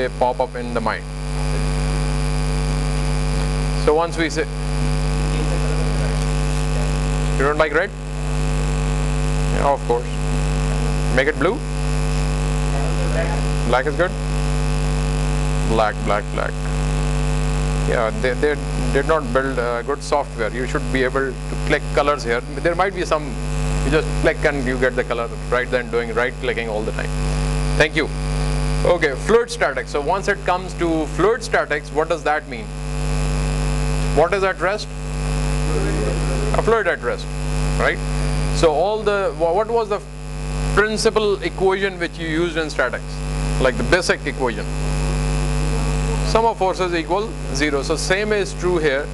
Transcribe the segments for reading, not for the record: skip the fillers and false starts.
they pop up in the mind. So once we say, you don't like red? Yeah, of course. Make it blue. Black is good. Black. Yeah, they did not build good software. You should be able to click colors here. There might be some, you just click and you get the color right then, doing right clicking all the time. Thank you. Okay, fluid statics. So once it comes to fluid statics, what does that mean? What is at rest? A fluid at rest, right? So what was the principal equation which you used in statics? Like the basic equation. Sum of forces equal 0. So same is true here,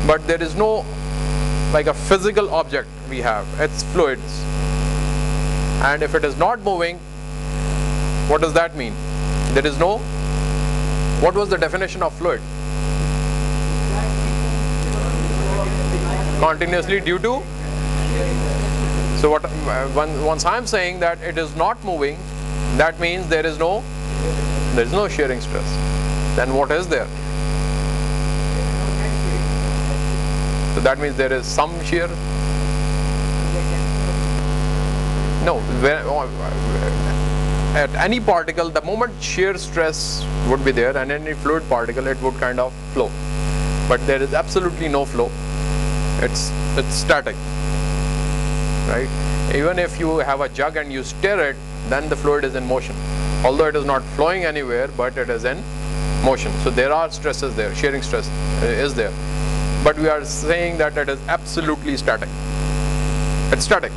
but there is no like a physical object we have. It's fluids. And if it is not moving, what does that mean? There is no, what was the definition of fluid? Continuously due to, so once I am saying that it is not moving, that means there is no shearing stress. Then what is there? So that means there is some shear. No, at any particle, the moment shear stress would be there, and any fluid particle, it would kind of flow. But there is absolutely no flow. It's static, right? Even if you have a jug and you stir it, then the fluid is in motion. Although it is not flowing anywhere, but it is in motion. So there are stresses there, shearing stress is there. But we are saying that it is absolutely static. It's static.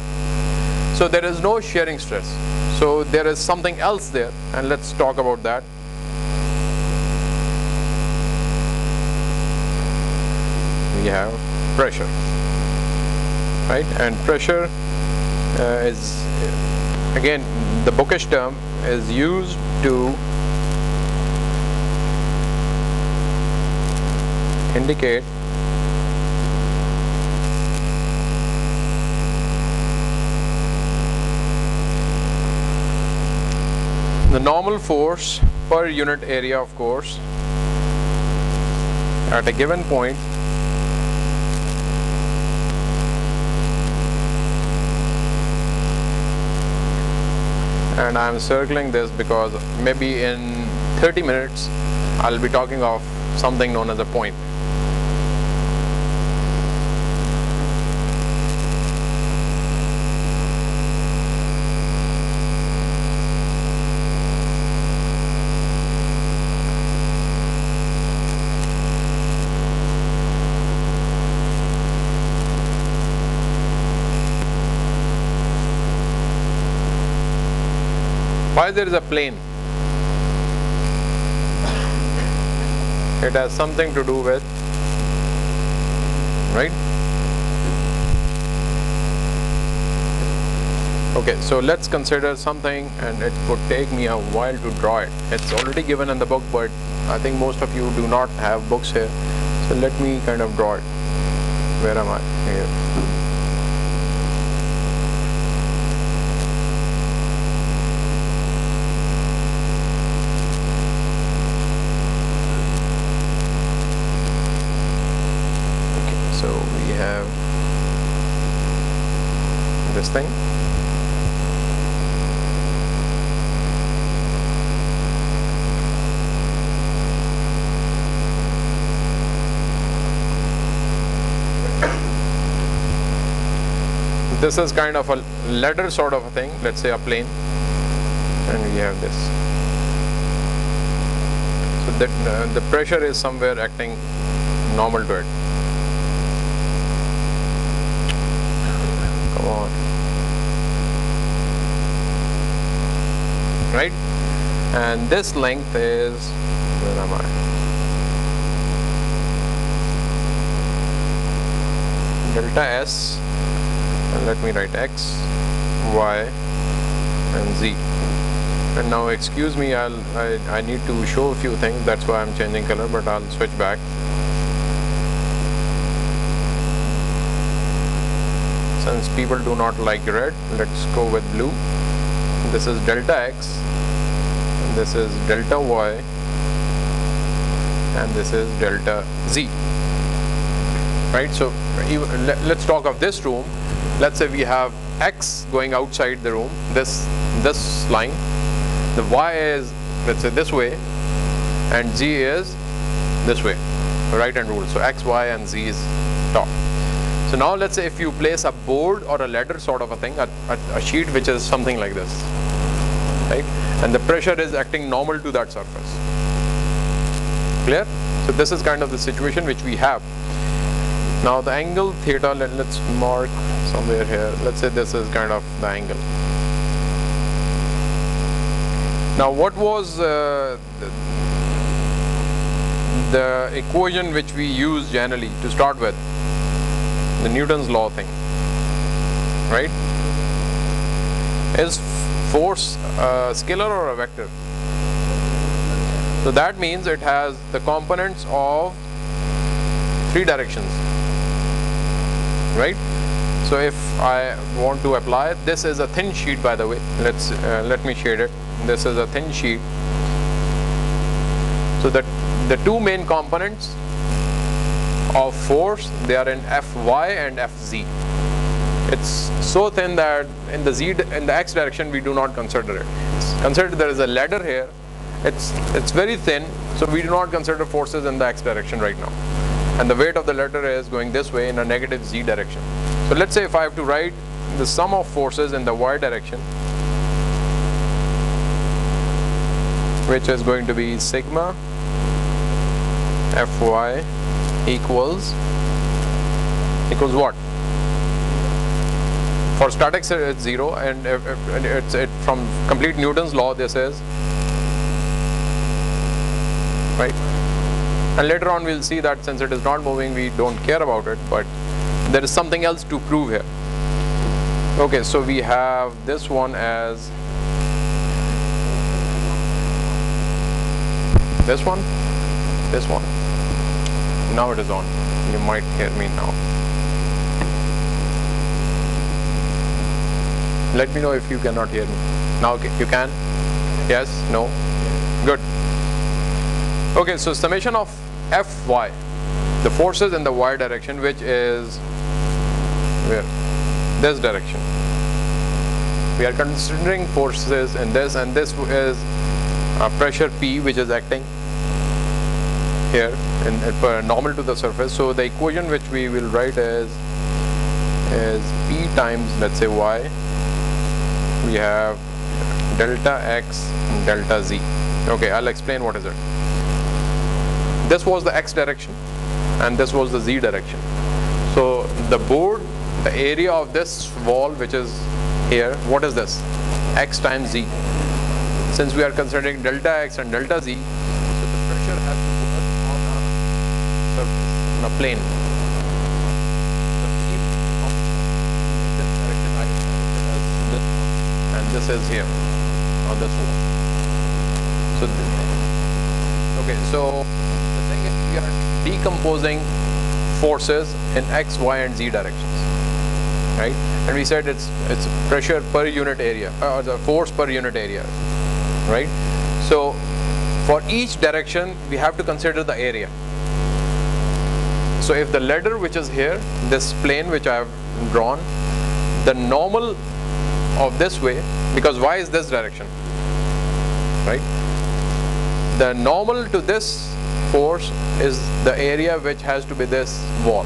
So there is no shearing stress. So there is something else there, and let's talk about that. We have pressure, right? And pressure is, again, the bookish term is used to indicate the normal force per unit area of course at a given point and I am circling this because maybe in 30 minutes I'll be talking of something known as a point. Why there is a plane? It has something to do with, right? Okay, so let's consider something, and it would take me a while to draw it. It's already given in the book, but I think most of you do not have books here. So let me kind of draw it. Where am I? Here. This thing. This is kind of a ladder sort of a thing, let's say a plane, and we have this. So that the pressure is somewhere acting normal to it. Come on. Right? And this length is, where am I? Delta S, and let me write X, Y, and Z. And now excuse me, I need to show a few things, that's why I'm changing color, but I'll switch back. Since people do not like red, let's go with blue. This is delta X, and this is delta Y, and this is delta Z. Right, so let's talk of this room. Let's say we have X going outside the room, this line, the Y is, let's say, this way, and Z is this way, right hand rule. So X, Y and Z is top. So now let's say if you place a board or a ladder sort of a thing, a sheet which is something like this, right, and the pressure is acting normal to that surface. Clear? So this is kind of the situation which we have. Now the angle theta, let's mark somewhere here. Let's say this is kind of the angle. Now what was the equation which we use generally to start with? The Newton's law thing, right? Is force a scalar or a vector? So that means it has the components of 3 directions, right? So if I want to apply, this is a thin sheet, by the way. Let me shade it. This is a thin sheet. So that the 2 main components of force, they are in Fy and Fz. It's so thin that in the X direction we do not consider it. Consider there is a ladder here. It's very thin, so we do not consider forces in the X direction right now. And the weight of the ladder is going this way in a negative Z direction. So let's say if I have to write the sum of forces in the Y direction, which is going to be sigma Fy equals what? For statics it's 0, and it's from complete Newton's law this is, right? And later on we'll see that since it is not moving, we don't care about it, but there is something else to prove here. Okay, so we have this one as this one. Now it is on. You might hear me now. Let me know if you cannot hear me. Now you can? Yes? No? Good. Okay, so summation of Fy, the forces in the Y direction, which is where? This direction. We are considering forces in this, and this is a pressure P which is acting here and normal to the surface. So the equation which we will write is P times, let's say, Y. We have delta X and delta Z. Okay, I'll explain what is it. This was the X direction and this was the Z direction. So the board, the area of this wall which is here, what is this? X times Z. Since we are considering delta X and delta Z, so the pressure has to work on a surface, on a plane. The beam of this direction I as this, and this is here on this wall. So okay, so the thing is we are decomposing forces in X, Y and Z directions, right? And we said it's pressure per unit area, or the force per unit area, right? So for each direction we have to consider the area. So if the ladder which is here, this plane which I have drawn, the normal of this way, because Y is this direction, right? The normal to this force is the area which has to be this wall.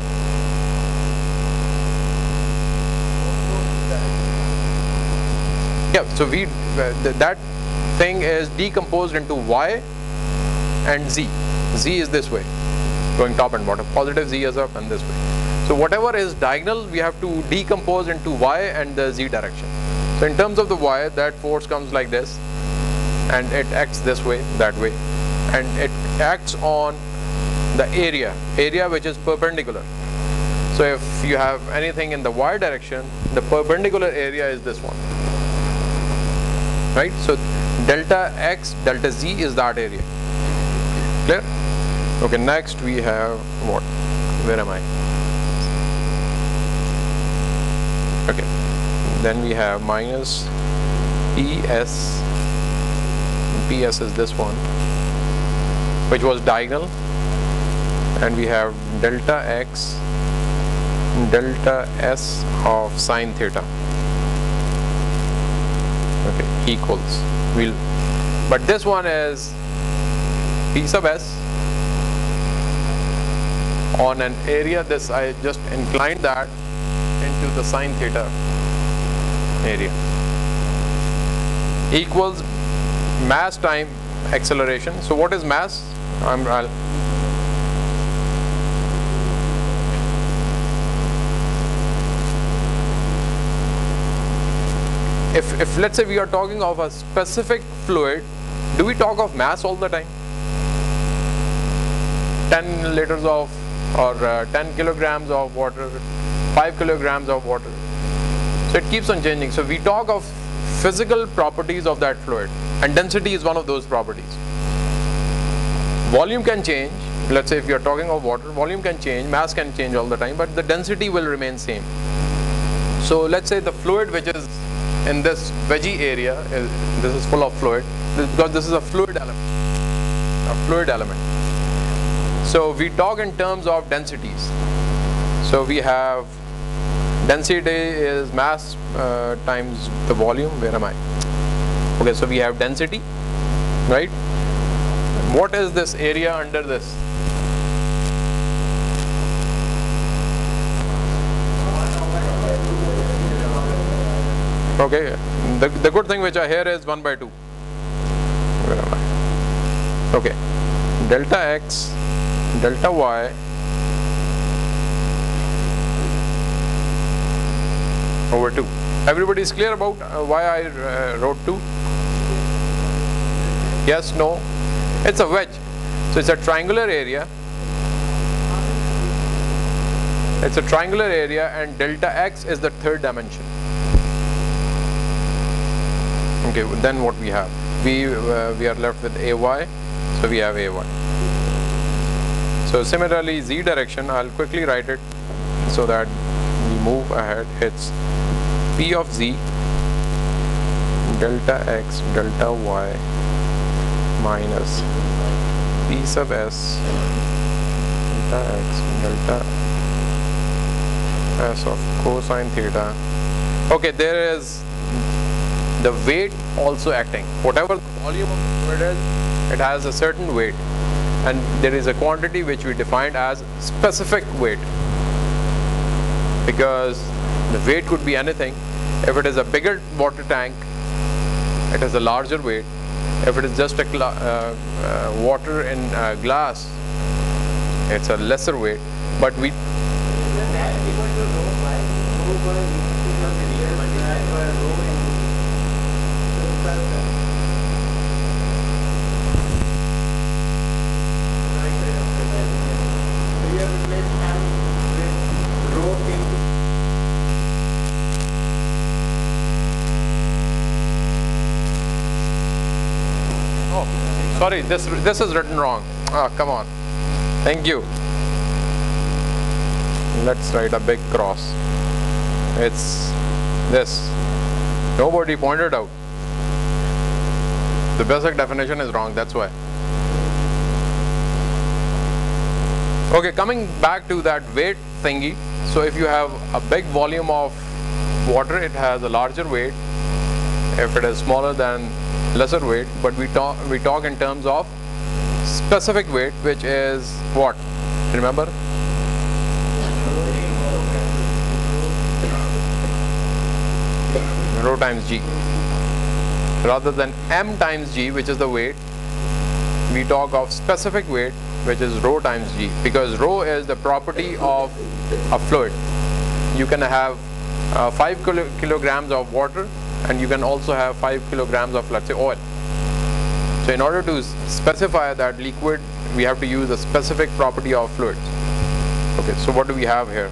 Yeah, so we that thing is decomposed into Y and Z. Z is this way, going top and bottom. Positive Z is up and this way. So whatever is diagonal, we have to decompose into Y and the Z direction. So in terms of the Y, that force comes like this, and it acts this way, that way, and it acts on the area which is perpendicular. So if you have anything in the Y direction, the perpendicular area is this one, right? So delta X, delta Z is that area. Clear? Okay, next we have what? Where am I? Okay, then we have minus PS. PS is this one, which was diagonal, and we have delta x delta s of sine theta. Okay, equals, but this one is p sub s on an area. This I just inclined that into the sine theta area, equals mass time acceleration. So what is mass? If let's say we are talking of a specific fluid, do we talk of mass all the time? 10 liters of, or 10 kilograms of water, 5 kilograms of water. So it keeps on changing. So we talk of physical properties of that fluid, and density is one of those properties. Volume can change. Let's say if you are talking of water, volume can change, mass can change all the time, but the density will remain same. So let's say the fluid which is in this veggie area, this is full of fluid, because this is a fluid element. So we talk in terms of densities. So we have density is mass times the volume. Where am I? Okay, so we have density, right? What is this area under this? Okay, the good thing which I hear is 1 by 2. Where am I? Okay, delta x, delta y over 2. Everybody is clear about why I wrote 2? Yes, no? It's a wedge. So it's a triangular area. It's a triangular area, and delta x is the third dimension. Okay, then what we have? We are left with ay, so we have ay. So similarly, z direction, I'll quickly write it so that we move ahead. It's p of z delta x delta y minus p sub s delta x delta s of cosine theta. Okay, there is the weight also acting. Whatever the volume of the fluid is, it has a certain weight, and there is a quantity which we defined as specific weight, because the weight could be anything. If it is a bigger water tank, it has a larger weight. If it is just a water in glass, it's a lesser weight. But we sorry, this is written wrong. Ah, come on. Thank you. Let's write a big cross. It's this. Nobody pointed out. The basic definition is wrong, that's why. Okay, coming back to that weight thingy. So if you have a big volume of water, it has a larger weight. If it is smaller, than lesser weight. But we talk in terms of specific weight, which is what? Remember? Rho times g. Rather than m times g, which is the weight, we talk of specific weight, which is rho times g, because rho is the property of a fluid. You can have 5 kilograms of water, and you can also have 5 kilograms of, let's say, oil. So in order to specify that liquid, we have to use a specific property of fluids. Okay, so what do we have here?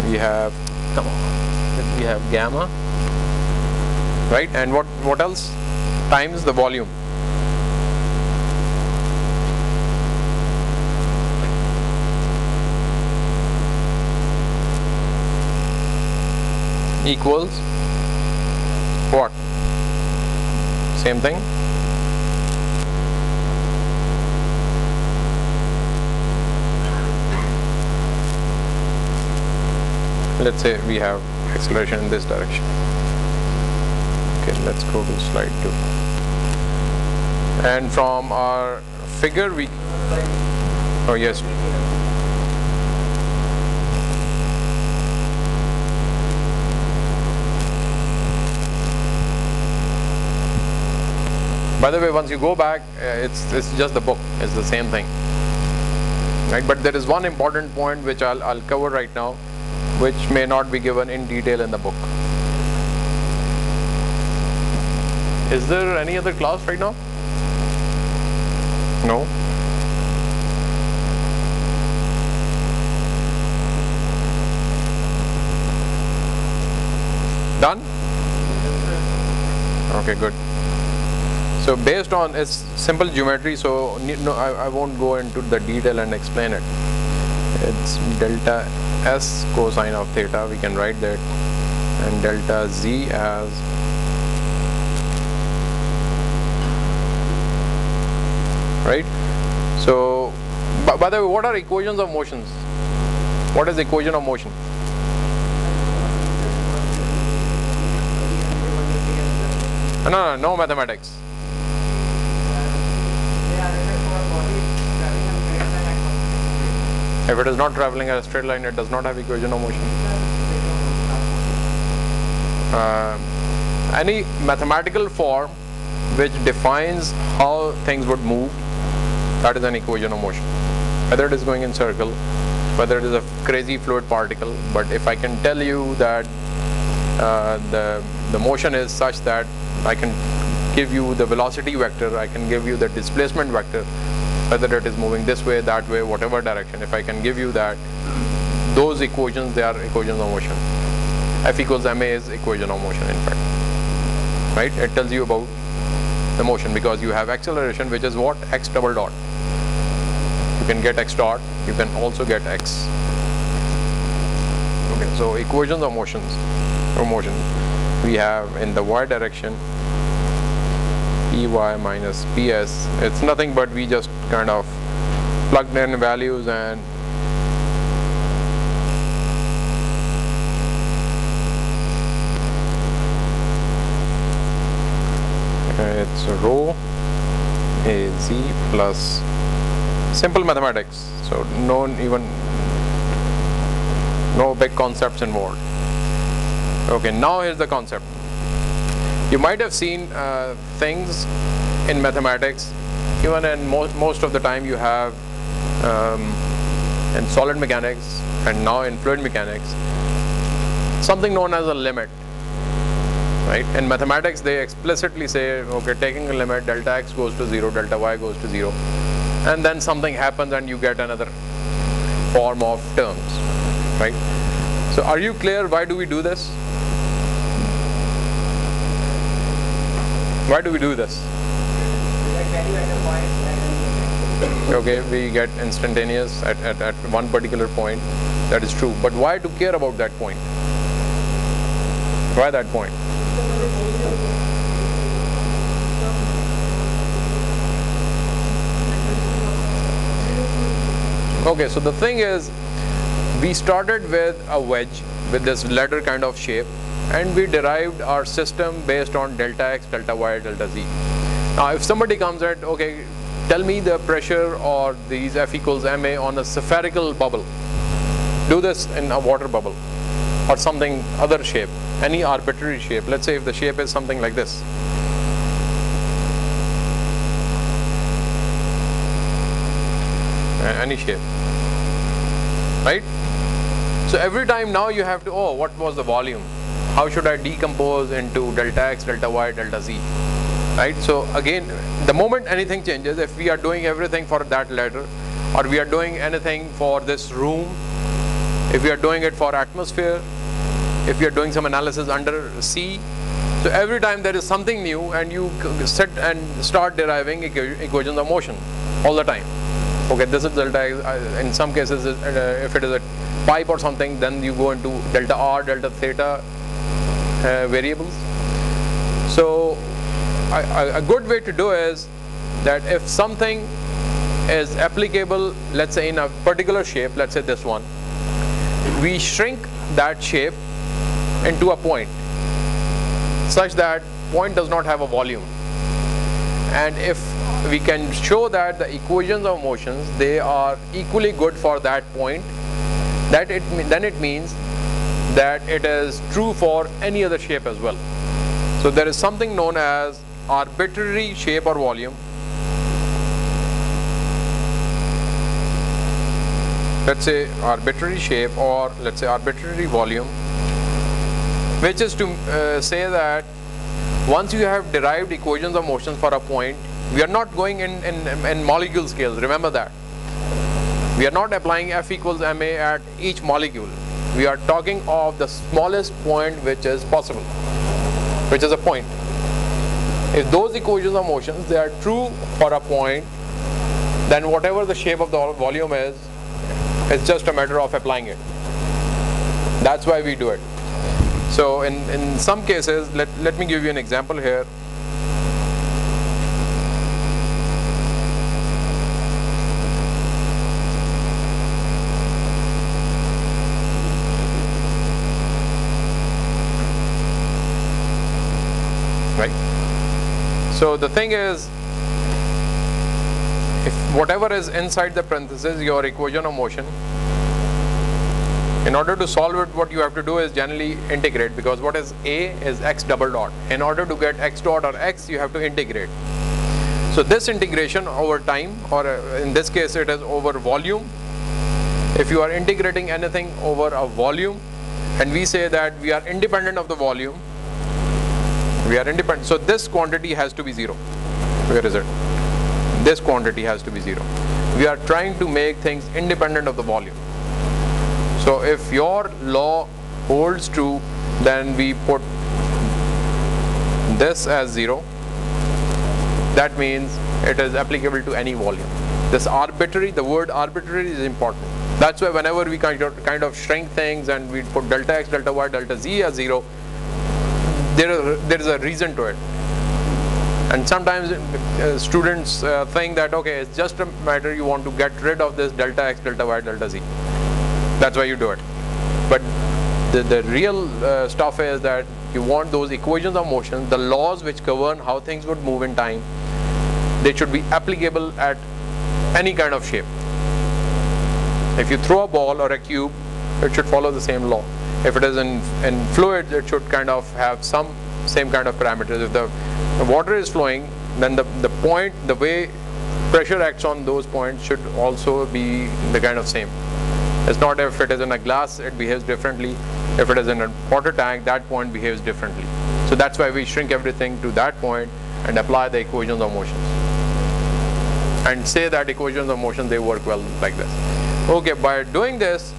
We have, come on, we have gamma, right? And what else? Times the volume. Equals what? Same thing. let's say we have acceleration in this direction. Okay, let's go to slide 2. And from our figure we, oh yes, by the way, once you go back, it's just the book, it's the same thing, right? But there is one important point which I'll cover right now, which may not be given in detail in the book. Is there any other class right now? No? Done? Okay, good. So based on its simple geometry, so no, I won't go into the detail and explain it. It's delta S cosine of theta, we can write that, and delta Z as right. So by the way, what are equations of motions? What is the equation of motion? No mathematics. If it is not traveling at a straight line, it does not have equation of motion. Any mathematical form which defines how things would move, that is an equation of motion. Whether it is going in circle, whether it is a crazy fluid particle, but if I can tell you that the motion is such that I can give you the velocity vector, I can give you the displacement vector, whether it is moving this way, that way, whatever direction, if I can give you that, those equations, they are equations of motion. F equals ma is equation of motion, in fact, right? It tells you about the motion because you have acceleration, which is what? X double dot. You can get x dot, you can also get x. Okay, so equations of motion, we have in the y direction Py minus Ps. It's nothing but we just kind of plugged in values and it's rho Az plus simple mathematics, so no big concepts involved. Okay, now here's the concept. You might have seen things in mathematics, even in most of the time you have in solid mechanics and now in fluid mechanics, something known as a limit, right? In mathematics they explicitly say, okay, taking a limit, delta x goes to 0, delta y goes to 0, and then something happens and you get another form of terms, right? So are you clear why do we do this? Why do we do this? Okay, we get instantaneous at one particular point, that is true, but why to care about that point? Why that point? Okay, so the thing is, we started with a wedge with this ladder kind of shape, and we derived our system based on delta x, delta y, delta z. Now if somebody comes at, okay, tell me the pressure or these F equals ma on a spherical bubble, do this in a water bubble or something other shape, any arbitrary shape. Let's say if the shape is something like this, any shape, right? So every time now you have to, oh, what was the volume? How should I decompose into delta x, delta y, delta z, right? So again, the moment anything changes, if we are doing everything for that ladder, or we are doing anything for this room, if we are doing it for atmosphere, if we are doing some analysis under sea, so every time there is something new and you sit and start deriving equations of motion all the time. Okay, this is delta x, in some cases if it is a pipe or something, then you go into delta r, delta theta variables. So a good way to do is that if something is applicable, let's say in a particular shape, let's say this one, we shrink that shape into a point such that point does not have a volume. And if we can show that the equations of motions, they are equally good for that point, then it means that it is true for any other shape as well. So there is something known as arbitrary shape or volume. Let's say arbitrary shape, or let's say arbitrary volume, which is to say that once you have derived equations of motions for a point, we are not going in molecule scales, remember that. We are not applying F equals ma at each molecule. We are talking of the smallest point which is possible, which is a point. If those equations of motions, they are true for a point, then whatever the shape of the volume is, it's just a matter of applying it. That's why we do it. So in some cases, let me give you an example here. Right? So the thing is, if whatever is inside the parenthesis, your equation of motion, in order to solve it, what you have to do is generally integrate, because what is A is x double dot. In order to get x dot or x, you have to integrate. So this integration over time, or in this case it is over volume. If you are integrating anything over a volume, and we say that we are independent of the volume, we are independent. So this quantity has to be 0. Where is it? This quantity has to be 0. We are trying to make things independent of the volume. So if your law holds true, then we put this as 0. That means it is applicable to any volume. This arbitrary, the word arbitrary is important. That's why whenever we kind of shrink things and we put delta x, delta y, delta z as 0, there is a reason to it. And sometimes students think that, okay, it's just a matter you want to get rid of this delta x, delta y, delta z. That's why you do it. But the real stuff is that you want those equations of motion, the laws which govern how things would move in time, they should be applicable at any kind of shape. If you throw a ball or a cube, it should follow the same law. If it is in fluid, it should kind of have some same kind of parameters. If the water is flowing, then the point, the way pressure acts on those points should also be the kind of same. It's not if it is in a glass, it behaves differently. If it is in a water tank, that point behaves differently. So that's why we shrink everything to that point and apply the equations of motions. And say that equations of motion, they work well like this. Okay, by doing this,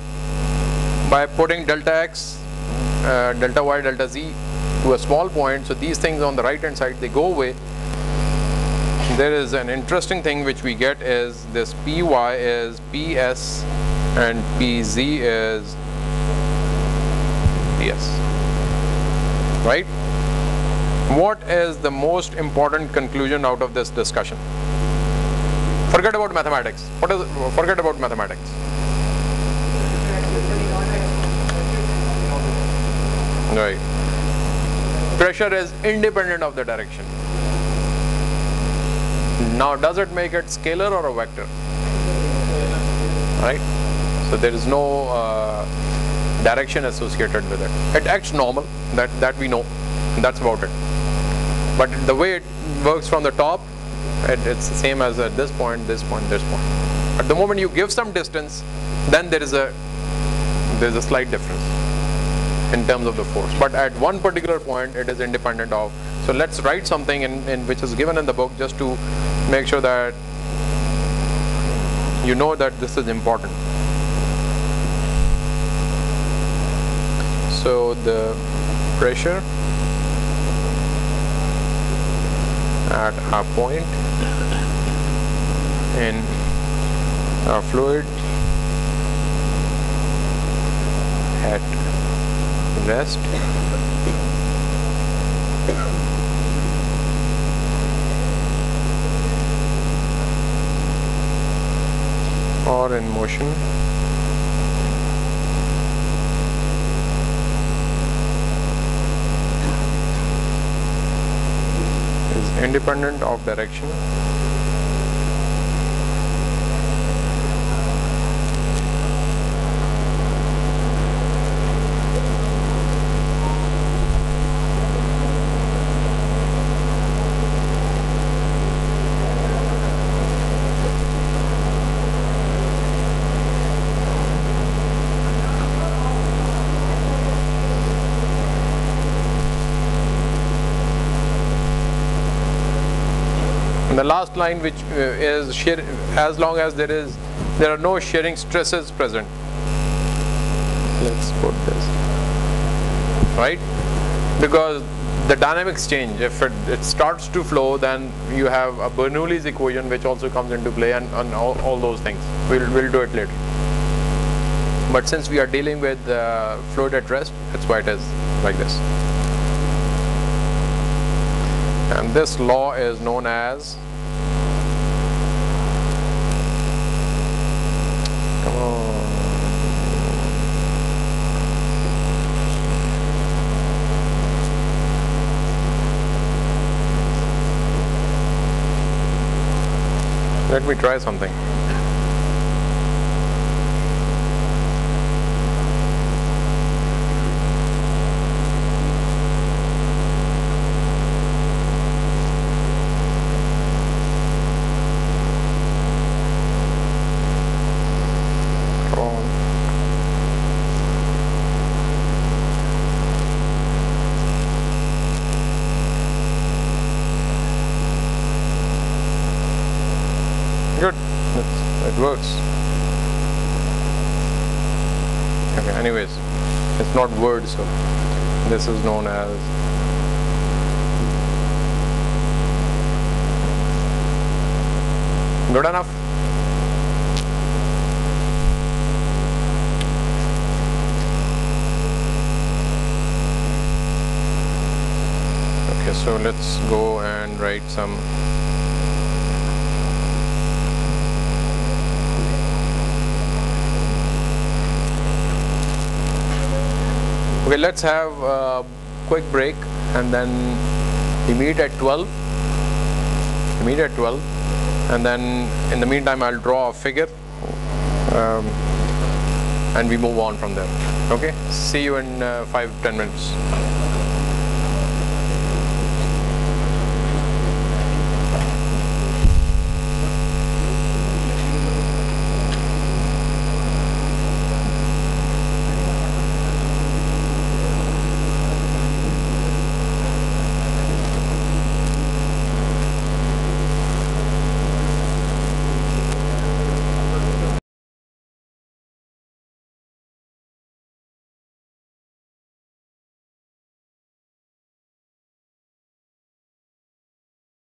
by putting delta x, delta y, delta z to a small point, so these things on the right hand side, they go away. There is an interesting thing which we get is this py is ps and pz is ps. Right? What is the most important conclusion out of this discussion? Forget about mathematics. Forget about mathematics. Right. Pressure is independent of the direction. Now, does it make it scalar or a vector? Right? So there is no direction associated with it. It acts normal, that we know, and that's about it. But the way it works from the top, it's the same as at this point, this point, this point. At the moment you give some distance, then there is a slight difference in terms of the force. But at one particular point, it is independent of. So let's write something in which is given in the book, just to make sure that you know that this is important. So the pressure at a point in a fluid at rest or in motion independent of direction. And the last line, which is shear, as long as there are no shearing stresses present. Let's put this right, because the dynamics change. If it starts to flow, then you have a Bernoulli's equation which also comes into play, and all those things. We'll do it later. But since we are dealing with fluid at rest, that's why it is like this. And this law is known as, come on, let me try something. Good, it works. Okay, anyways, it's not word, so this is known as good enough. Okay, so let's go and write some. Okay, let's have a quick break, and then we meet at 12. And then in the meantime I'll draw a figure, and we move on from there. Okay, see you in 5-10 minutes.